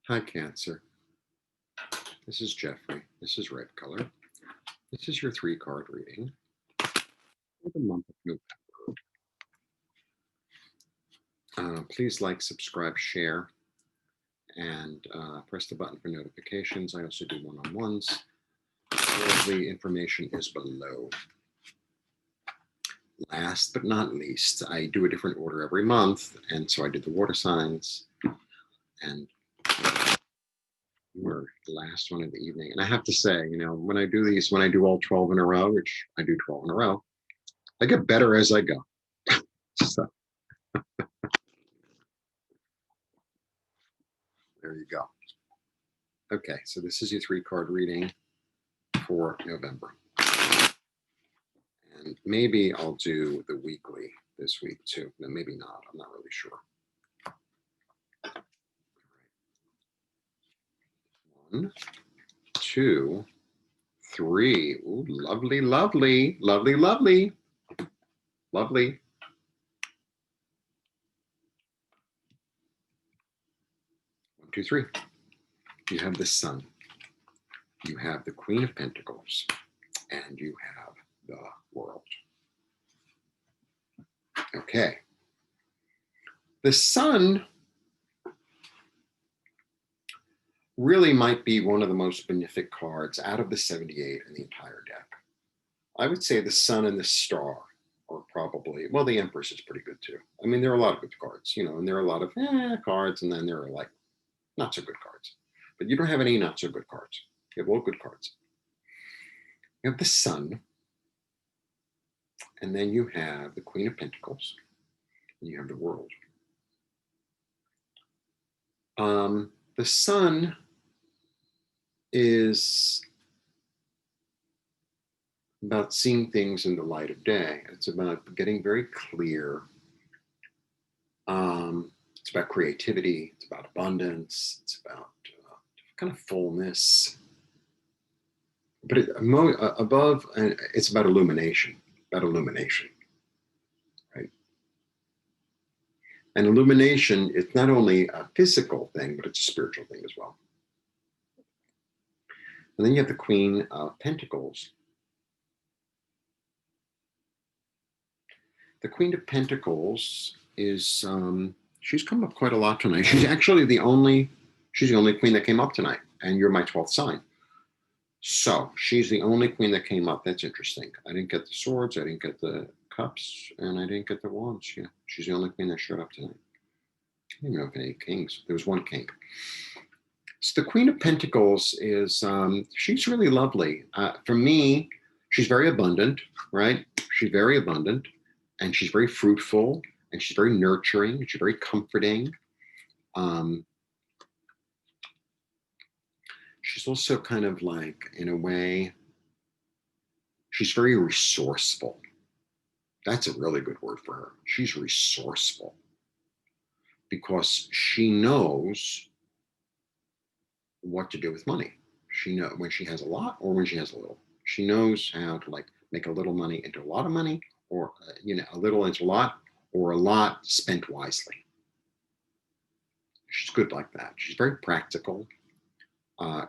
Hi, Cancer. This is Jeffrey. This is red color. This is your 3-card reading for the month of November. Please like, subscribe, share, and press the button for notifications. I also do one-on-ones. All the information is below. Last but not least, I do a different order every month, and so I did the water signs, and we're the last one of the evening. And I have to say, when I do these, when I do all 12 in a row, which I do 12 in a row, I get better as I go. So there you go. Okay, so this is your 3-card reading for November. And maybe I'll do the weekly this week too. No, maybe not. I'm not really sure. 1, 2, 3. Ooh, lovely, lovely, lovely, lovely, lovely. 1, 2, 3. You have the Sun. You have the Queen of Pentacles, and you have the World. Okay. The Sun really might be one of the most benefic cards out of the 78 in the entire deck. I would say the Sun and the Star are probably, well, the Empress is pretty good too. I mean, there are a lot of good cards, and there are a lot of cards, and then there are like not so good cards. But you don't have any not so good cards. You have all good cards. You have the Sun, and then you have the Queen of Pentacles, and you have the World. The Sun is about seeing things in the light of day. It's about getting very clear. It's about creativity. It's about abundance. It's about kind of fullness. But above, it's about illumination. Right? And illumination is not only a physical thing, but it's a spiritual thing as well. And then you have the Queen of Pentacles. The Queen of Pentacles is, she's come up quite a lot tonight. She's actually the only queen that came up tonight, and you're my 12th sign. So she's the only queen that came up. That's interesting. I didn't get the swords, I didn't get the cups, and I didn't get the wands. Yeah, she's the only queen that showed up tonight. I don't even know if any kings. There was one king. So the Queen of Pentacles is, she's really lovely. For me, she's very abundant, right? She's very abundant, and she's very fruitful, and she's very nurturing, she's very comforting. She's also kind of like, in a way, she's very resourceful. That's a really good word for her. She's resourceful because she knows what to do with money. She knows when she has a lot or when she has a little. She knows how to like make a little money into a lot of money, or a little into a lot, or a lot spent wisely. She's good like that. She's very practical.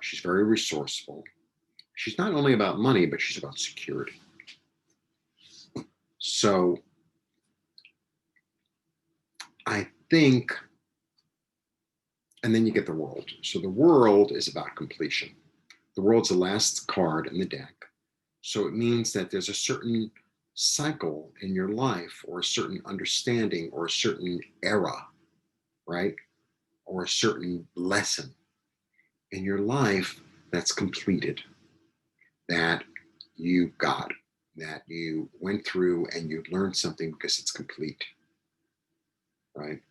She's very resourceful. She's not only about money, but she's about security. So I think, and then you get the World. So the World is about completion. The World's the last card in the deck. So it means that there's a certain cycle in your life, or a certain understanding, or a certain era, right? Or a certain lesson in your life that's completed, that you got, that you went through and you learned something because it's complete, right?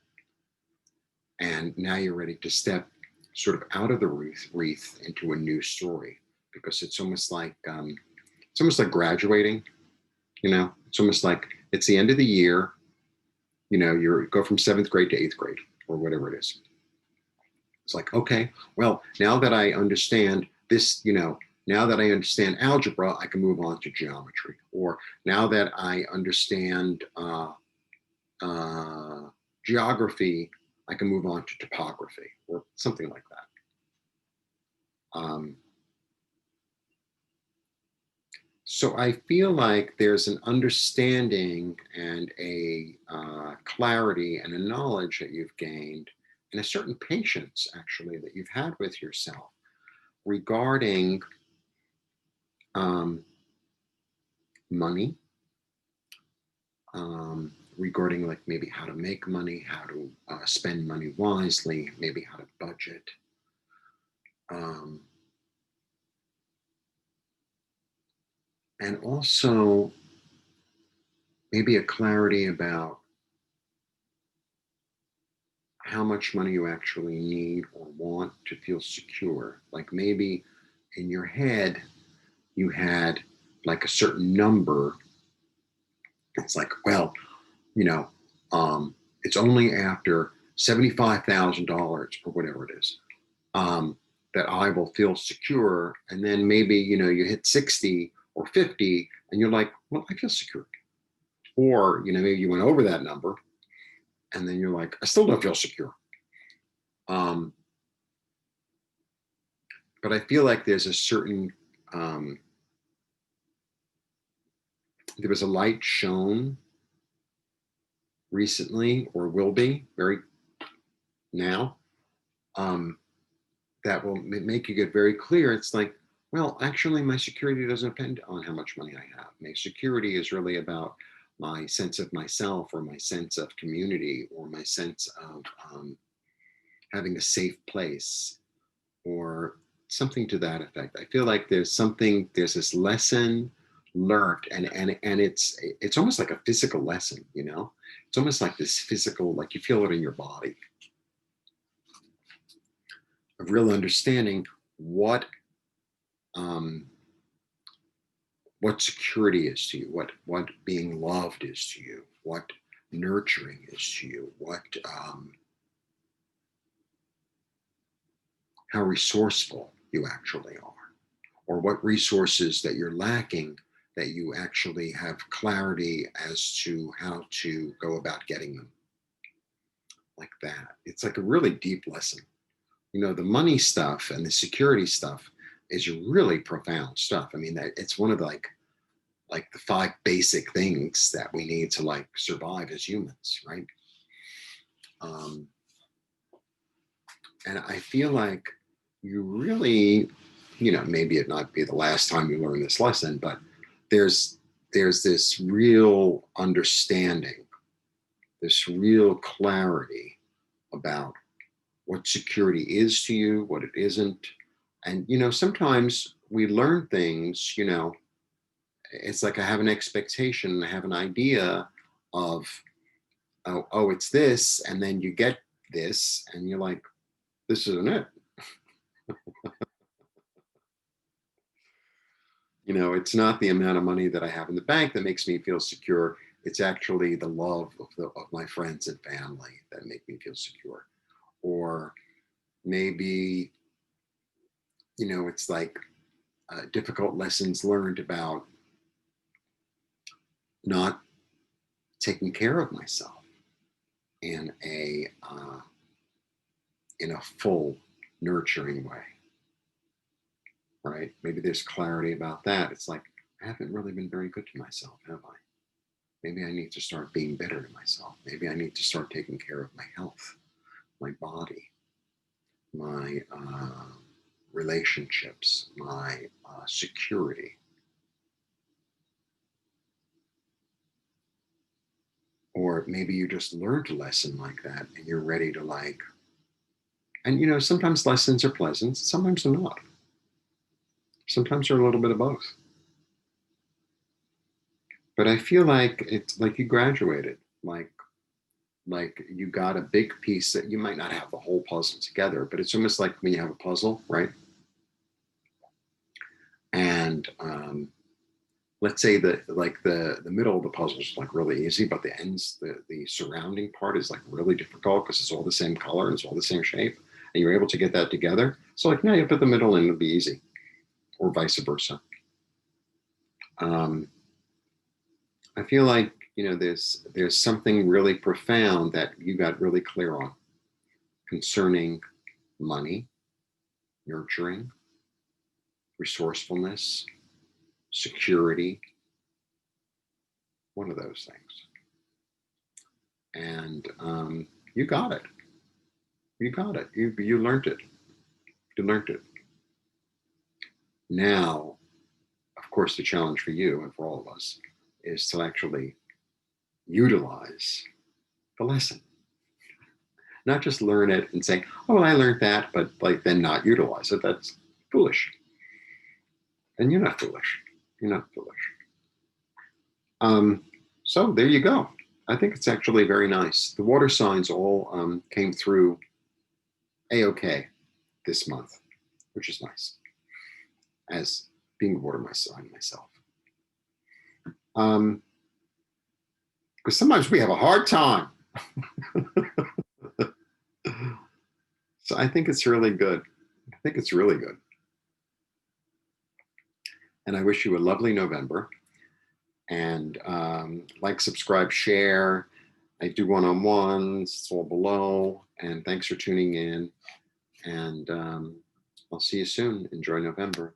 And now you're ready to step sort of out of the wreath into a new story, because it's almost like graduating. It's almost like it's the end of the year. You go from 7th grade to 8th grade, or whatever it is. It's like, okay, well, now that I understand this, now that I understand algebra, I can move on to geometry. Or now that I understand geography, I can move on to topography, or something like that. Um, so I feel like there's an understanding and a clarity and a knowledge that you've gained, and a certain patience actually that you've had with yourself regarding um, money, regarding like maybe how to make money, how to spend money wisely, maybe how to budget, um, and also maybe a clarity about how much money you actually need or want to feel secure. Like maybe in your head, you had like a certain number. It's like, well, you know, it's only after $75,000 or whatever it is, um, that I will feel secure. And then maybe, you hit 60 or 50 and you're like, well, I feel secure. Or, maybe you went over that number and then you're like, I still don't feel secure. Um, but I feel like there's a certain, um, there was a light shown recently or will be very now, um, that will make you get very clear. It's like, well, actually, my security doesn't depend on how much money I have. My security is really about my sense of myself, or my sense of community, or my sense of having a safe place, or something to that effect. I feel like there's this lesson learned, and it's almost like a physical lesson. It's almost like this physical, like you feel it in your body, of real understanding what um, what security is to you, what being loved is to you, what nurturing is to you, what how resourceful you actually are, or what resources that you're lacking, that you actually have clarity as to how to go about getting them. Like that, it's like a really deep lesson. The money stuff and the security stuff is really profound stuff. I mean, that it's one of the like the five basic things that we need to like survive as humans, right? um, and I feel like you really, maybe it not be the last time you learn this lesson, but there's there's this real understanding, this real clarity about what security is to you, what it isn't. And sometimes we learn things, it's like I have an expectation, I have an idea of, oh, it's this, and then you get this and you're like, this isn't it. It's not the amount of money that I have in the bank that makes me feel secure. It's actually the love of my friends and family that make me feel secure. Or maybe, it's like difficult lessons learned about not taking care of myself in a full nurturing way, right? Maybe there's clarity about that. It's like, I haven't really been very good to myself, have I? Maybe I need to start being better to myself. Maybe I need to start taking care of my health, my body, my relationships, my security. Or maybe you just learned a lesson like that and you're ready to like, and sometimes lessons are pleasant, sometimes they're not. Sometimes they're a little bit of both. But I feel like it's like you graduated, like you got a big piece that you might not have the whole puzzle together, but it's almost like when you have a puzzle, right? And let's say that like the middle of the puzzle is like really easy, but the ends, the surrounding part is like really difficult because it's all the same color and it's all the same shape, and you're able to get that together. So like now you put the middle in, it'll be easy, or vice versa. Um, I feel like there's something really profound that you got really clear on concerning money, nurturing, resourcefulness, security, one of those things. And you got it. You got it. You learned it. You learned it. Now, of course, the challenge for you and for all of us is to actually utilize the lesson. Not just learn it and say, oh, well, I learned that, but like then not utilize it. That's foolish. And you're not foolish. You're not foolish. So there you go. I think it's actually very nice. The water signs all came through A-OK this month, which is nice, as being a water sign myself. Because sometimes we have a hard time. So I think it's really good. I think it's really good. And I wish you a lovely November. And like, subscribe, share. I do one-on-ones. It's all below. And thanks for tuning in. And I'll see you soon. Enjoy November.